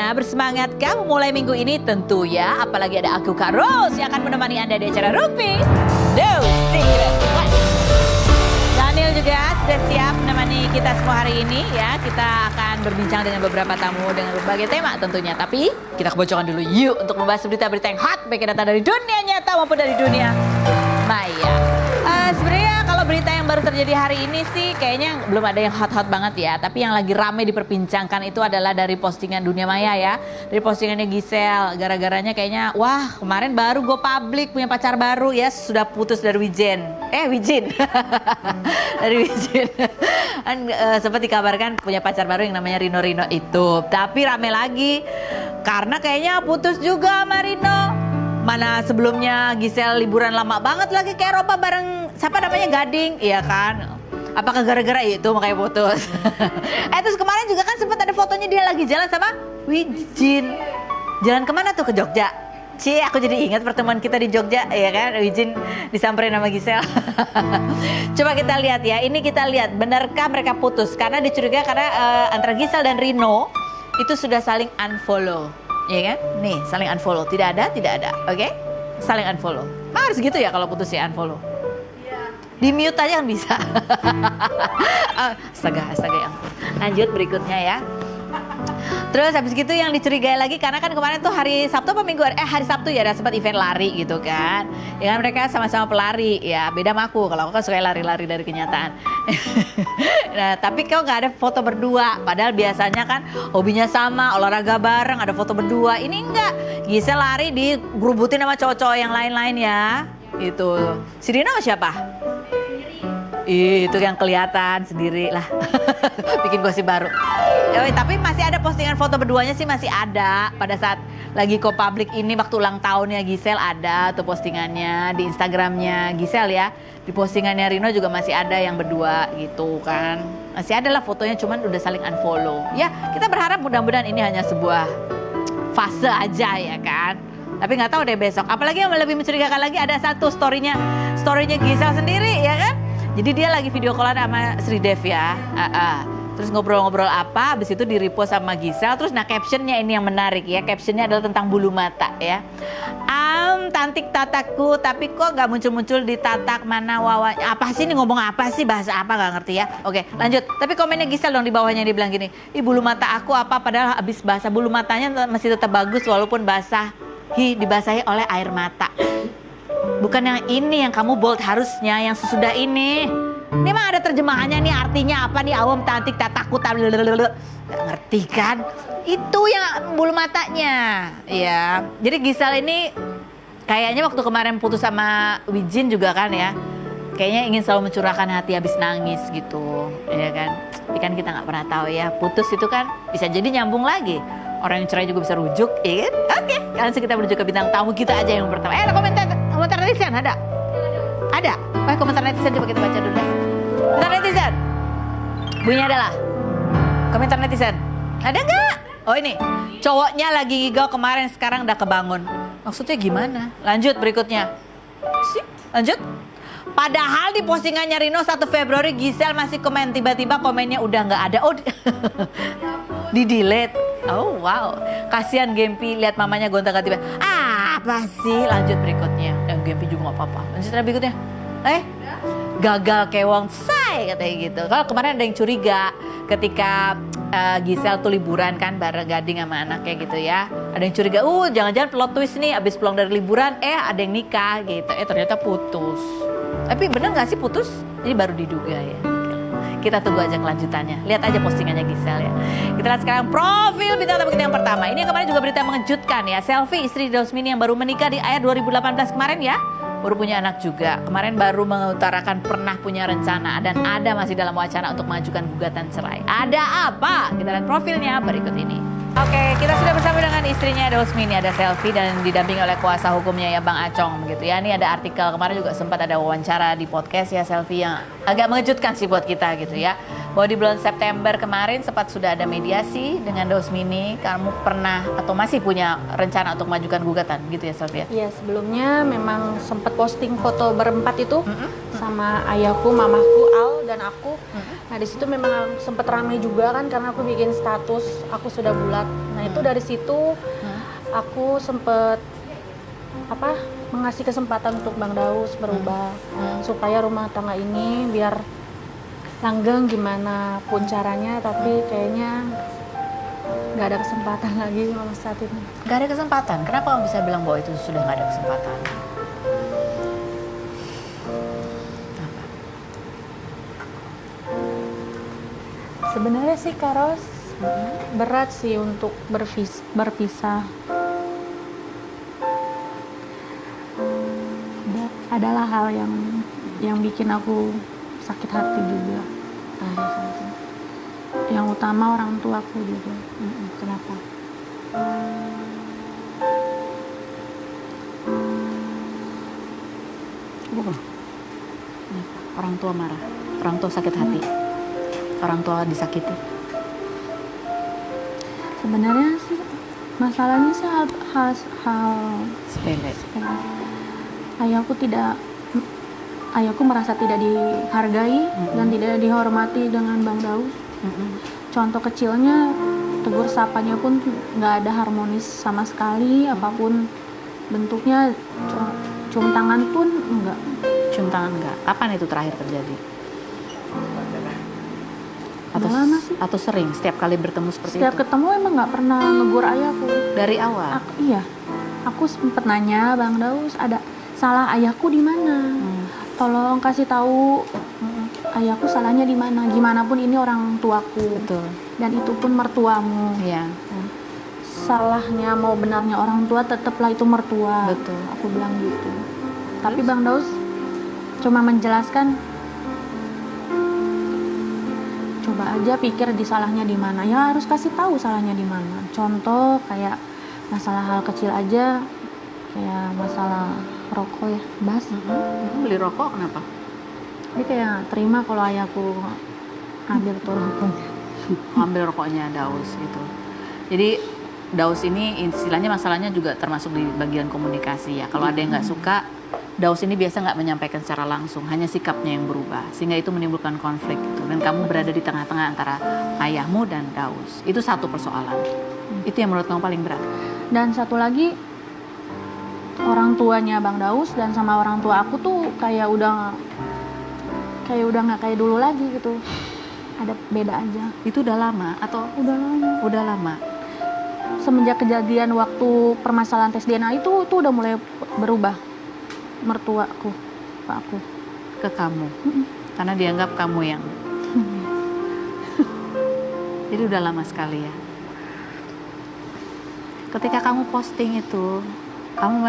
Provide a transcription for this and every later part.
semuanya, bersemangatkah memulai minggu ini? Tentu ya, apalagi ada aku Kak Ros yang akan menemani Anda di acara Rumpi No Secret. Daniel juga sudah siap menemani kita semua hari ini ya. Kita akan berbincang dengan beberapa tamu dengan berbagai tema tentunya. Tapi kita kebocoran dulu yuk untuk membahas berita-berita yang hot baik yang datang dari dunia nyata maupun dari dunia maya. Sebenarnya kalau berita yang baru terjadi hari ini sih kayaknya belum ada yang hot-hot banget ya. Tapi yang lagi ramai diperbincangkan itu adalah dari postingan dunia maya ya. Dari postingannya Giselle. Gara-garanya kayaknya wah kemarin baru go public punya pacar baru ya. Sudah putus dari Wijin. Dari Wijin. Sempat dikabarkan punya pacar baru yang namanya Rino itu. Tapi rame lagi karena kayaknya putus juga sama Rino. Mana sebelumnya Giselle liburan lama banget lagi ke Eropa bareng siapa namanya Gading, iya kan? Apakah gara-gara itu makanya putus? Terus kemarin juga kan sempat ada fotonya dia lagi jalan sama Wijin. Jalan kemana tuh? Ke Jogja. Aku jadi ingat pertemuan kita di Jogja, ya kan? Wijin disamperin sama Giselle. Coba kita lihat ya, ini kita lihat benarkah mereka putus? Karena dicurigai karena antara Giselle dan Rino itu sudah saling unfollow. Iya kan? Nih, saling unfollow. Tidak ada. Oke? Saling unfollow. Harus gitu ya kalau putus ya unfollow. Iya. Di mute aja kan bisa. Astaga ya. Lanjut berikutnya ya. Terus habis gitu yang dicurigai lagi karena kan kemarin tuh hari Sabtu apa Minggu? Hari Sabtu ya ada sempat event lari gitu kan. Ya kan mereka sama-sama pelari ya, beda sama aku. Kalau aku kan suka lari-lari dari kenyataan. Nah, tapi kok nggak ada foto berdua. Padahal biasanya kan hobinya sama, olahraga bareng, ada foto berdua. Ini enggak. Giselle lari digerubutin sama cowok-cowok yang lain-lain ya. Itu. Si Rino siapa? Itu yang kelihatan sendiri lah. Bikin gosip baru. Tapi masih ada postingan foto berduanya sih masih ada. Pada saat lagi go public ini waktu ulang tahunnya Giselle ada tuh postingannya di Instagramnya Giselle ya. Di postingannya Rino juga masih ada yang berdua gitu kan. Masih ada lah fotonya cuman udah saling unfollow. Ya kita berharap mudah-mudahan ini hanya sebuah fase aja ya kan. Tapi nggak tahu deh besok. Apalagi yang lebih mencurigakan lagi ada satu storynya Giselle sendiri ya kan. Jadi dia lagi video callan sama Sri Dev ya. Terus ngobrol-ngobrol apa, habis itu di-repost sama Giselle. Terus captionnya ini yang menarik ya. Captionnya adalah tentang bulu mata ya. Tantik tataku, tapi kok gak muncul-muncul di tatak mana wawa. Apa sih ini ngomong apa sih, bahasa apa gak ngerti ya. Oke lanjut, tapi komennya Giselle dong di bawahnya dia bilang gini. Bulu mata aku apa, padahal habis basah bulu matanya masih tetap bagus walaupun dibasahi oleh air mata. Bukan yang ini yang kamu bold harusnya, yang sesudah ini. Ini mah ada terjemahannya nih, artinya apa nih, awam tantik tataku gak ngerti kan? Itu yang bulu matanya. Ya. Jadi Giselle ini kayaknya waktu kemarin putus sama Wijin juga kan ya. Kayaknya ingin selalu mencurahkan hati habis nangis gitu. Ya kan? Tapi kan kita gak pernah tahu ya. Putus itu kan bisa jadi nyambung lagi. Orang yang cerai juga bisa rujuk, ya kan? Oke, langsung kita menuju ke bintang tamu kita aja yang pertama. Ada komentar netizen, ada? Ada? Komentar netizen coba kita baca dulu deh. Komentar netizen. Bunyinya adalah komentar netizen. Ada nggak? Oh ini, cowoknya lagi gigau kemarin sekarang udah kebangun. Maksudnya gimana? Lanjut berikutnya. Lanjut. Padahal di postingannya Rino 1 Februari Giselle masih komen, tiba-tiba komennya udah nggak ada. Oh, di delete. Oh wow, kasihan Gempi lihat mamanya gonta-ganti. Apa sih? Lanjut berikutnya. Dan Gempi juga nggak apa-apa. Lanjut berikutnya. Gagal kewong say katanya gitu. Kalau kemarin ada yang curiga ketika Giselle tuh liburan kan bareng Gading sama anaknya gitu ya. Ada yang curiga, jangan-jangan plot twist nih abis pulang dari liburan, ada yang nikah gitu. Ternyata putus. Tapi bener nggak sih putus? Ini baru diduga ya. Kita tunggu aja kelanjutannya. Lihat aja postingannya Giselle ya. Kita lihat sekarang profil bintang tamu kita yang pertama. Ini yang kemarin juga berita mengejutkan ya. Selfie istri Dausmini yang baru menikah di akhir 2018 kemarin ya. Baru punya anak juga. Kemarin baru mengutarakan pernah punya rencana. Dan ada masih dalam wacana untuk mengajukan gugatan cerai. Ada apa? Kita lihat profilnya berikut ini. Oke, kita sudah bersama dengan istrinya Dausmini, ada Selfie dan didampingi oleh kuasa hukumnya ya Bang Acong begitu ya. Ini ada artikel kemarin juga sempat ada wawancara di podcast ya Selfie yang agak mengejutkan sih buat kita gitu ya. bahwa di bulan September kemarin sempat sudah ada mediasi dengan Daus Mini. Kamu pernah atau masih punya rencana untuk mengajukan gugatan gitu ya Sylvia? Iya, sebelumnya memang sempat posting foto berempat itu sama ayahku, mamaku, Al dan aku. Nah di situ memang sempat ramai juga kan karena aku bikin status aku sudah bulat. Nah itu dari situ aku sempat mengasih kesempatan untuk Bang Daus berubah supaya rumah tangga ini biar langgeng gimana pun caranya, tapi kayaknya nggak ada kesempatan lagi malah saat ini. Nggak ada kesempatan? Kenapa kamu bisa bilang bahwa itu sudah nggak ada kesempatan? Apa? Sebenarnya sih Karos berat sih untuk berpisah. Adalah hal yang bikin aku sakit hati juga. Yang utama orang tuaku juga. Kenapa? Orang tua marah, orang tua sakit hati, orang tua disakiti. Sebenarnya sih masalahnya sih hal Sepele. Ayahku merasa tidak dihargai dan tidak dihormati dengan Bang Daus. Contoh kecilnya tegur sapanya pun nggak ada harmonis sama sekali, apapun bentuknya, cium tangan pun enggak. Cium tangan enggak? Kapan itu terakhir terjadi? Atau sering setiap kali bertemu seperti setiap itu? Ketemu emang nggak pernah negur ayahku dari awal. Iya, aku sempet nanya Bang Daus, ada salah ayahku di mana? Tolong kasih tahu ayahku salahnya di mana. Gimana pun ini orang tuaku. Betul. Dan itu pun mertuamu. Iya. Salahnya mau benarnya orang tua tetaplah itu mertua. Betul. Aku bilang gitu. Tapi Bang Daus cuma menjelaskan, coba aja pikir di salahnya di mana. Ya harus kasih tahu salahnya di mana. Contoh kayak masalah hal kecil aja, kayak masalah rokok ya, Bas. Beli rokok kenapa? Dia kayak terima kalau ayahku ambil tuh rokoknya. Ambil rokoknya Daus gitu. Jadi Daus ini istilahnya masalahnya juga termasuk di bagian komunikasi ya. Kalau ada yang nggak suka, Daus ini biasa nggak menyampaikan secara langsung, hanya sikapnya yang berubah, sehingga itu menimbulkan konflik gitu. Dan kamu berada di tengah-tengah antara ayahmu dan Daus. Itu satu persoalan. Itu yang menurut kamu paling berat. Dan satu lagi, orang tuanya Bang Daus dan sama orang tua aku tuh kayak udah nggak kayak dulu lagi gitu. Ada beda aja. Itu udah lama atau? Udah lama. Semenjak kejadian waktu permasalahan tes DNA itu tuh udah mulai berubah mertuaku, pakku ke kamu. Karena dianggap kamu yang. Jadi udah lama sekali ya. Ketika kamu posting itu, kamu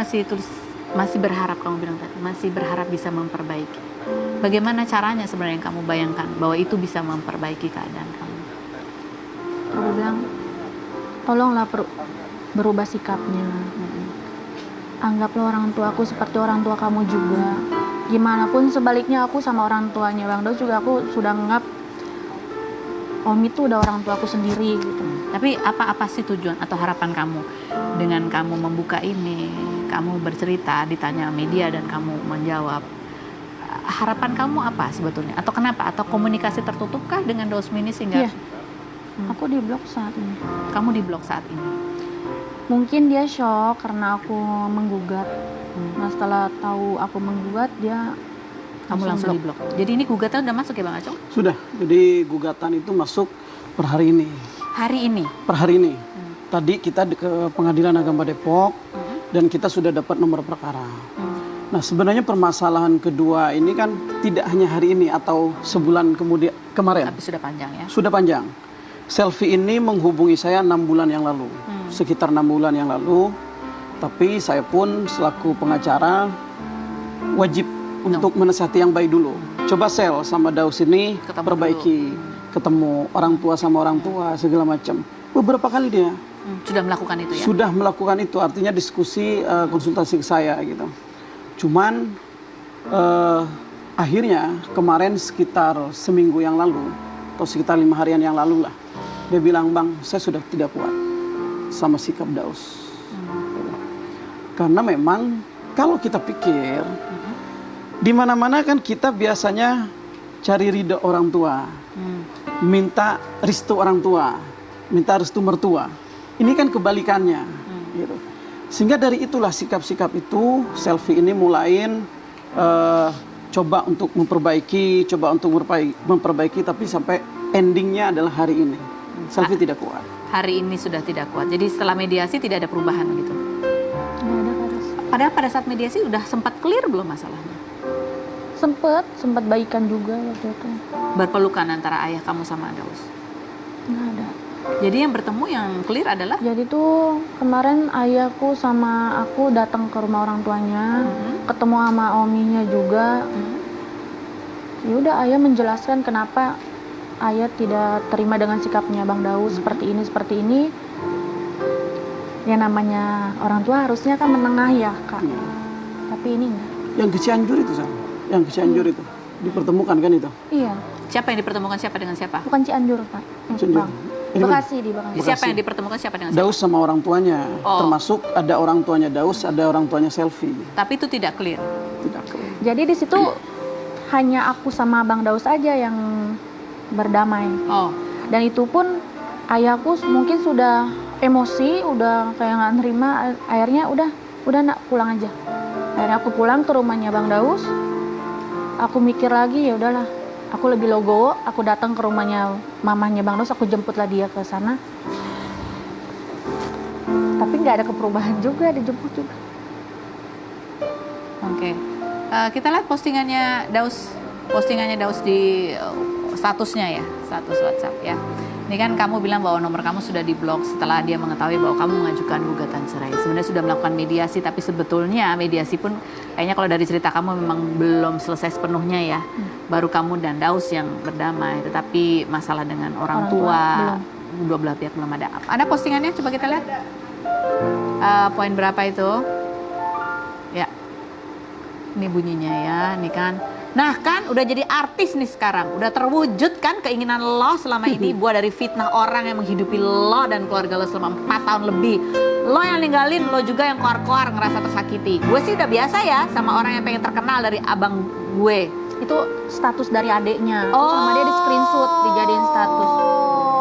masih berharap, kamu bilang tadi, masih berharap bisa memperbaiki. Bagaimana caranya sebenarnya yang kamu bayangkan bahwa itu bisa memperbaiki keadaan kamu? Aku bilang, tolonglah berubah sikapnya. Anggaplah orang tuaku seperti orang tua kamu juga. Gimana pun sebaliknya aku sama orang tuanya Bang Daus juga aku sudah anggap Om itu udah orang tuaku sendiri gitu. Tapi apa sih tujuan atau harapan kamu dengan kamu membuka ini, kamu bercerita, ditanya media dan kamu menjawab? Harapan kamu apa sebetulnya? Atau kenapa? Atau komunikasi tertutupkah dengan Daus Mini sehingga? Iya. Aku di blok saat ini. Kamu di blok saat ini? Mungkin dia shock karena aku menggugat. Nah setelah tahu aku menggugat, dia kamu langsung di blok. Jadi ini gugatan udah masuk ya Bang Acong? Sudah. Jadi gugatan itu masuk per hari ini. Hari ini? Per hari ini. Tadi kita ke Pengadilan Agama Depok dan kita sudah dapat nomor perkara. Nah sebenarnya permasalahan kedua ini kan tidak hanya hari ini atau sebulan kemarin. Tapi sudah panjang ya? Sudah panjang. Selfie ini menghubungi saya 6 bulan yang lalu. Sekitar 6 bulan yang lalu. Tapi saya pun selaku pengacara wajib untuk menasihati yang baik dulu. Coba Sel sama Daus ini perbaiki. Ketemu orang tua sama orang tua segala macam. Beberapa kali dia. Sudah melakukan itu ya? Sudah melakukan itu. Artinya diskusi, konsultasi ke saya gitu. Cuman akhirnya kemarin sekitar seminggu yang lalu atau sekitar 5 harian yang lalu lah. Dia bilang, Bang, saya sudah tidak kuat sama sikap Daus. Karena memang kalau kita pikir, di mana-mana kan kita biasanya cari ridho orang tua, minta restu orang tua, minta restu mertua. Ini kan kebalikannya, gitu. Sehingga dari itulah sikap-sikap itu, Selfie ini mulain coba untuk memperbaiki, tapi sampai endingnya adalah hari ini. Selfie tidak kuat. Hari ini sudah tidak kuat. Jadi setelah mediasi tidak ada perubahan gitu. Nggak ada, Kak Ros. Padahal pada saat mediasi udah sempat clear belum masalahnya? Sempat baikan juga waktu itu. Berpelukan antara ayah kamu sama Daus. Nggak ada. Jadi yang bertemu yang clear adalah Jadi tuh kemarin ayahku sama aku datang ke rumah orang tuanya, ketemu sama ominya juga. Ya udah, ayah menjelaskan kenapa ayah tidak terima dengan sikapnya Bang Daus seperti ini. Ya namanya orang tua harusnya kan menengah ya, Kak. Tapi ini enggak. Yang ke Cianjur itu, Sam. Yang ke Cianjur itu dipertemukan kan itu? Iya, siapa yang dipertemukan siapa dengan siapa? bukan Cianjur, Pak. Cianjur. Bang. Ini Bekasi, di Bekasi. Siapa yang dipertemukan siapa dengan siapa? Daus sama orang tuanya, Oh. termasuk ada orang tuanya Daus, ada orang tuanya Selfie. Tapi itu tidak clear. Tidak clear. Jadi di situ hanya aku sama Bang Daus aja yang berdamai. Oh, Dan itu pun ayahku mungkin sudah emosi, udah kayak nggak nerima. Akhirnya udah nak pulang aja. Akhirnya aku pulang ke rumahnya Bang Daus. Aku mikir lagi, ya udahlah. Aku lebih logowo, aku datang ke rumahnya mamahnya Bang Daus, aku jemputlah dia ke sana. Tapi nggak ada keperubahan juga, dijemput juga. oke. Kita lihat postingannya Daus di statusnya ya, status WhatsApp ya. Ini kan kamu bilang bahwa nomor kamu sudah diblok setelah dia mengetahui bahwa kamu mengajukan gugatan cerai. Sebenarnya sudah melakukan mediasi, tapi sebetulnya mediasi pun kayaknya kalau dari cerita kamu memang belum selesai sepenuhnya ya. Baru kamu dan Daus yang berdamai, tetapi masalah dengan orang tua dua belah pihak belum ada. Ada postingannya, coba kita lihat. Poin berapa itu? Ya, ini bunyinya ya, ini kan. Nah kan udah jadi artis nih sekarang, udah terwujud kan keinginan lo selama ini buat dari fitnah orang yang menghidupi lo dan keluarga lo selama 4 tahun lebih. Lo yang ninggalin, lo juga yang koar-koar ngerasa tersakiti. Gue sih udah biasa ya sama orang yang pengen terkenal dari abang gue. Itu status dari adeknya, sama dia di screenshot, dijadiin status.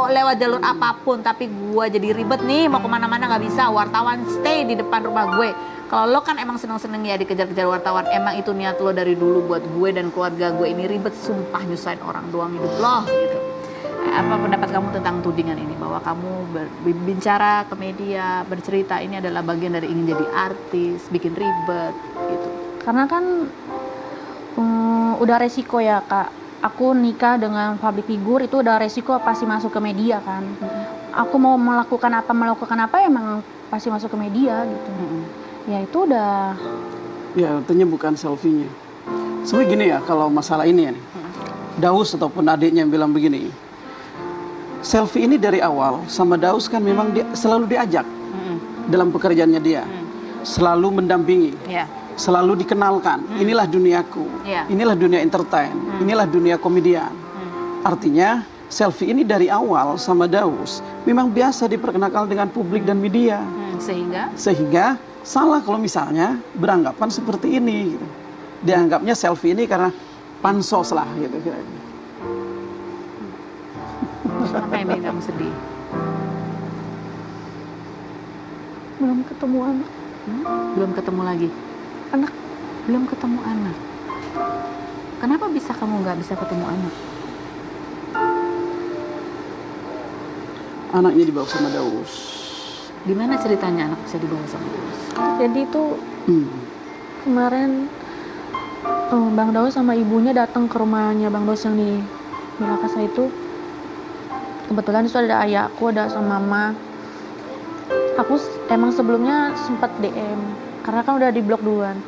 Lewat jalur apapun, tapi gue jadi ribet nih, mau kemana-mana nggak bisa. Wartawan stay di depan rumah gue. Kalau lo kan emang seneng-seneng ya dikejar-kejar wartawan, emang itu niat lo dari dulu buat gue dan keluarga gue ini ribet, sumpah nyusahin orang doang hidup lo gitu. Apa pendapat kamu tentang tudingan ini, bahwa kamu berbicara ke media, bercerita ini adalah bagian dari ingin jadi artis, bikin ribet gitu? Karena kan udah resiko ya, Kak. Aku nikah dengan public figure, itu udah resiko pasti masuk ke media kan. Aku mau melakukan apa emang pasti masuk ke media gitu. Ya itu udah. Ya, artinya bukan Selfie-nya. Sebenarnya gini ya, kalau masalah ini ya nih. Daus ataupun adiknya yang bilang begini. Selfie ini dari awal sama Daus kan memang dia selalu diajak dalam pekerjaannya dia. Selalu mendampingi. Selalu dikenalkan, inilah duniaku, inilah dunia entertain, inilah dunia komedian. Artinya Selfie ini dari awal sama Daus memang biasa diperkenalkan dengan publik dan media. Sehingga salah kalau misalnya beranggapan seperti ini. Gitu. Dianggapnya Selfie ini karena pansos lah gitu. Apa yang bikin kamu sedih? Belum ketemu anak. Belum ketemu lagi? Belum ketemu anak. Kenapa bisa kamu nggak bisa ketemu anak? Anaknya dibawa sama Daus. Gimana ceritanya anak bisa dibawa sama Daus? Jadi itu kemarin Bang Daus sama ibunya datang ke rumahnya Bang Daus yang di Milakasa itu. Kebetulan itu ada ayahku, ada sama mama. Aku emang sebelumnya sempat DM karena kan udah di blok duluan.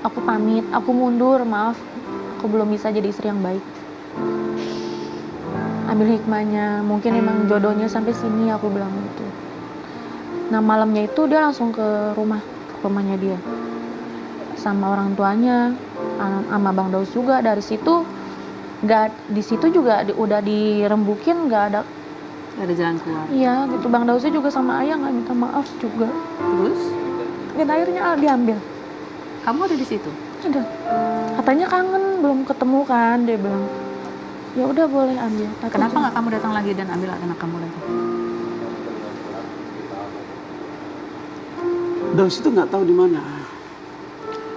Aku pamit, aku mundur, maaf, aku belum bisa jadi istri yang baik. Ambil hikmahnya, mungkin emang jodohnya sampai sini, aku bilang gitu. Nah malamnya itu dia langsung ke rumahnya dia, sama orang tuanya, sama Bang Daus juga. Dari situ nggak di situ juga udah dirembukin, nggak ada. Gak ada jalan keluar. Iya gitu, Bang Dausnya juga sama ayah nggak minta maaf juga. Terus Dan akhirnya diambil. kamu ada di situ? Ada. Katanya kangen, belum ketemu kan, dia bilang. Ya udah boleh ambil. Tapi Kenapa nggak kamu datang lagi dan ambil anak kamu lagi? Daus itu nggak tahu di mana.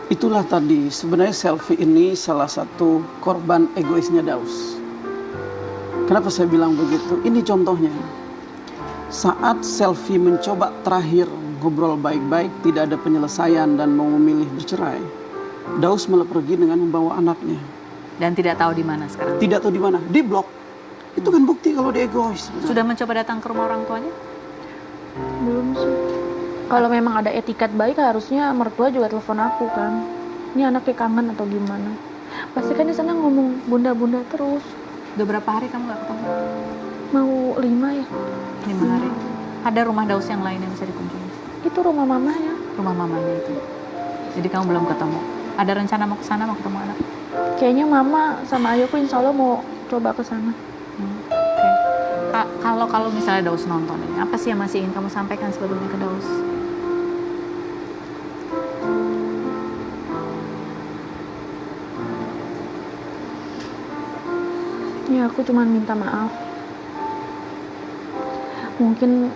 Itulah tadi, sebenarnya selfie ini salah satu korban egoisnya Daus. Kenapa saya bilang begitu? Ini contohnya. Saat selfie mencoba terakhir ngobrol baik-baik, tidak ada penyelesaian dan mau memilih bercerai, Daus malah pergi dengan membawa anaknya. Dan tidak tahu di mana sekarang. Tidak tahu di mana, di blok. Itu kan bukti kalau dia egois. Sudah mencoba datang ke rumah orang tuanya? belum sih. Kalau memang ada etikat baik harusnya mertua juga telepon aku kan. Ini anaknya kangen atau gimana? Pasti kan di sana ngomong bunda-bunda terus. Udah berapa hari kamu nggak ketemu? Mau 5 ya? 5 hari. Ada rumah Daus yang lain yang bisa dikunjungi? Itu rumah mama ya. Rumah mamanya itu. Jadi kamu belum ketemu. Ada rencana mau ke sana, mau ketemu anak? Kayaknya mama sama ayahku insya Allah mau coba ke sana. Oke. Kalau misalnya Daus nonton ini, apa sih yang masih ingin kamu sampaikan sebelumnya ke Daus? Ya aku cuma minta maaf. Mungkin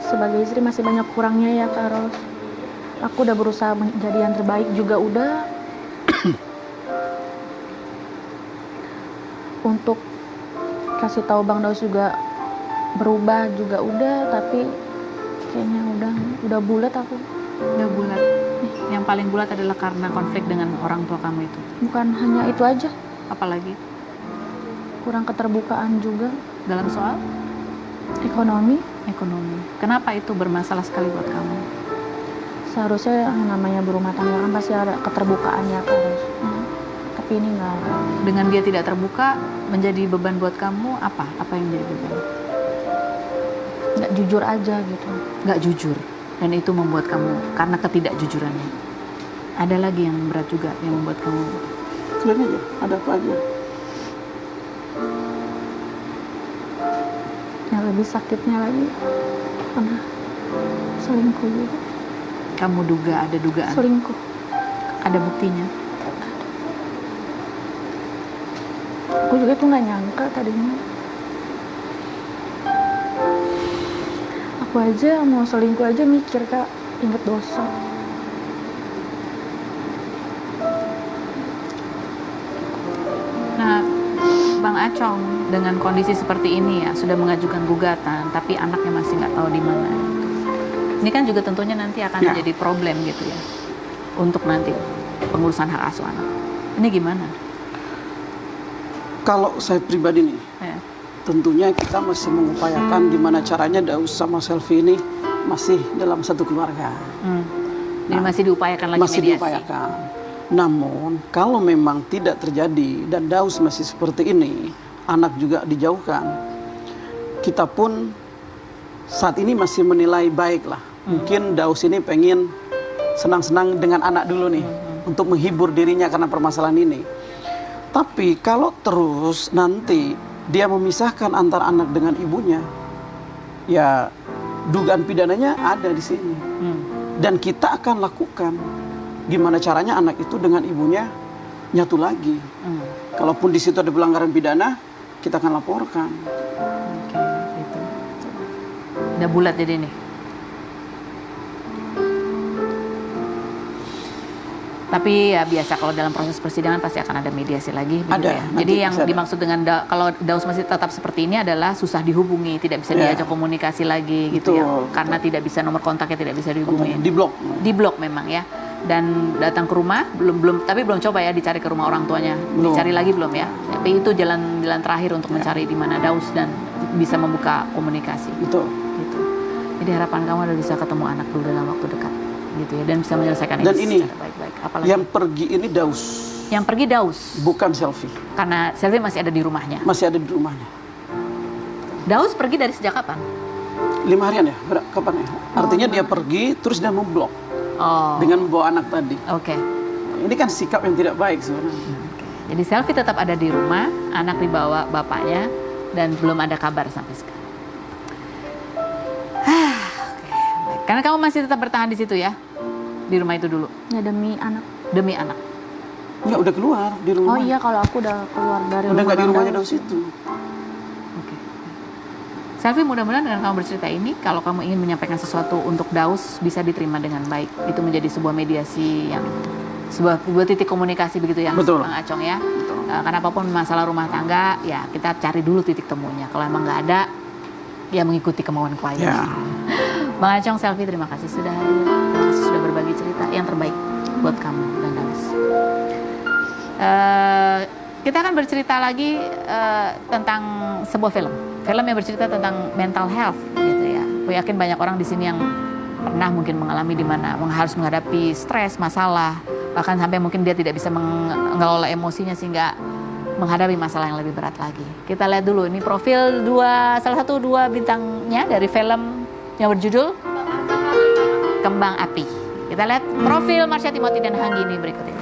sebagai istri masih banyak kurangnya ya Kak Ros. Aku udah berusaha menjadi yang terbaik juga udah. Untuk kasih tahu Bang Daus juga berubah juga udah, tapi kayaknya udah bulat aku. Udah bulat. Yang paling bulat adalah karena konflik dengan orang tua kamu itu. Bukan hanya itu aja, Apalagi kurang keterbukaan juga dalam soal ekonomi. Kenapa itu bermasalah sekali buat kamu? Seharusnya yang namanya berumah tangga kan pasti ada keterbukaannya Kak Ros. Tapi ini nggak ada. Dengan dia tidak terbuka, menjadi beban buat kamu apa? Apa yang menjadi beban? Nggak jujur aja gitu. Nggak jujur. Dan itu membuat kamu, karena ketidakjujurannya. Ada lagi yang berat juga yang membuat kamu. Kalian aja, ada apa aja. Yang lebih sakitnya lagi pernah selingkuh juga. Kamu ada dugaan. Selingkuh. Ada buktinya. Aku juga tuh nggak nyangka tadinya. Aku aja mau selingkuh aja mikir Kak, inget dosa. Nah, Bang Acong dengan kondisi seperti ini ya sudah mengajukan gugatan, tapi anaknya masih nggak tahu di mana. Ini kan juga tentunya nanti akan menjadi problem gitu ya untuk nanti pengurusan hak asuh anak. Ini gimana? Kalau saya pribadi nih, Ya. tentunya kita masih mengupayakan gimana caranya Daus sama Selfie ini masih dalam satu keluarga. Jadi masih diupayakan lagi Masih mediasi. diupayakan. Namun kalau memang tidak terjadi dan Daus masih seperti ini, anak juga dijauhkan, kita pun saat ini masih menilai baik lah. Mungkin Daus ini pengen senang-senang dengan anak dulu nih, untuk menghibur dirinya karena permasalahan ini. Tapi kalau terus nanti dia memisahkan antara anak dengan ibunya, ya dugaan pidananya ada di sini. Dan kita akan lakukan gimana caranya anak itu dengan ibunya nyatu lagi. Kalaupun di situ ada pelanggaran pidana, kita akan laporkan. Oke, gitu. Udah bulat jadi nih. Tapi ya biasa kalau dalam proses persidangan pasti akan ada mediasi lagi. Begitu Ada, ya? nanti Jadi yang bisa ada. dimaksud dengan kalau Daus masih tetap seperti ini adalah susah dihubungi, tidak bisa Ya. diajak komunikasi lagi gitu ya. Betul. Karena tidak bisa, nomor kontaknya tidak bisa dihubungi. Di blok. Di blok memang ya. Dan datang ke rumah tapi belum coba ya dicari ke rumah orang tuanya. Belum. Dicari lagi belum ya. Tapi itu jalan terakhir untuk mencari di mana Daus dan bisa membuka komunikasi. Betul. Gitu. Jadi harapan kamu adalah bisa ketemu anak dulu dalam waktu dekat gitu ya, dan bisa menyelesaikan Dan ini ini, secara baik-baik. Apalagi Yang pergi ini Daus, yang pergi Daus bukan Selfie. karena Selfie masih ada di rumahnya. Masih ada di rumahnya. Daus pergi dari sejak kapan? 5 harian ya? Kapan ya? Artinya dia pergi, terus dia memblok Oh, dengan membawa anak tadi. oke. Ini kan sikap yang tidak baik sebenarnya. Jadi Selfie tetap ada di rumah, anak dibawa bapaknya, dan belum ada kabar sampai sekarang. Oke, baik. Karena kamu masih tetap bertahan di situ ya, di rumah itu dulu, Ya demi anak. demi anak. Ya udah keluar di rumah. Oh iya, kalau aku udah keluar dari Udah nggak di Bang rumahnya Daus. dari situ. Oke. Selfie, mudah-mudahan dengan kamu bercerita ini, kalau kamu ingin menyampaikan sesuatu untuk Daus bisa diterima dengan baik. Itu menjadi sebuah mediasi yang sebuah titik komunikasi begitu ya, Betul. Bang Acong ya. Karena apapun masalah rumah tangga, ya kita cari dulu titik temunya. Kalau emang nggak ada, ya mengikuti kemauan klien. Ya. Bang Acong, Selfie, terima kasih sudah hadir. Terima kasih sudah berbagi cerita yang terbaik buat kamu dan Daus. Kita akan bercerita lagi tentang sebuah film yang bercerita tentang mental health gitu ya. Aku yakin banyak orang di sini yang pernah mungkin mengalami di mana harus menghadapi stres, masalah, bahkan sampai mungkin dia tidak bisa mengelola emosinya sehingga menghadapi masalah yang lebih berat lagi. Kita lihat dulu ini profil salah satu dua bintangnya dari film yang berjudul Kembang Api. Kita lihat profil Marsha Timothy dan Hanggini berikut ini.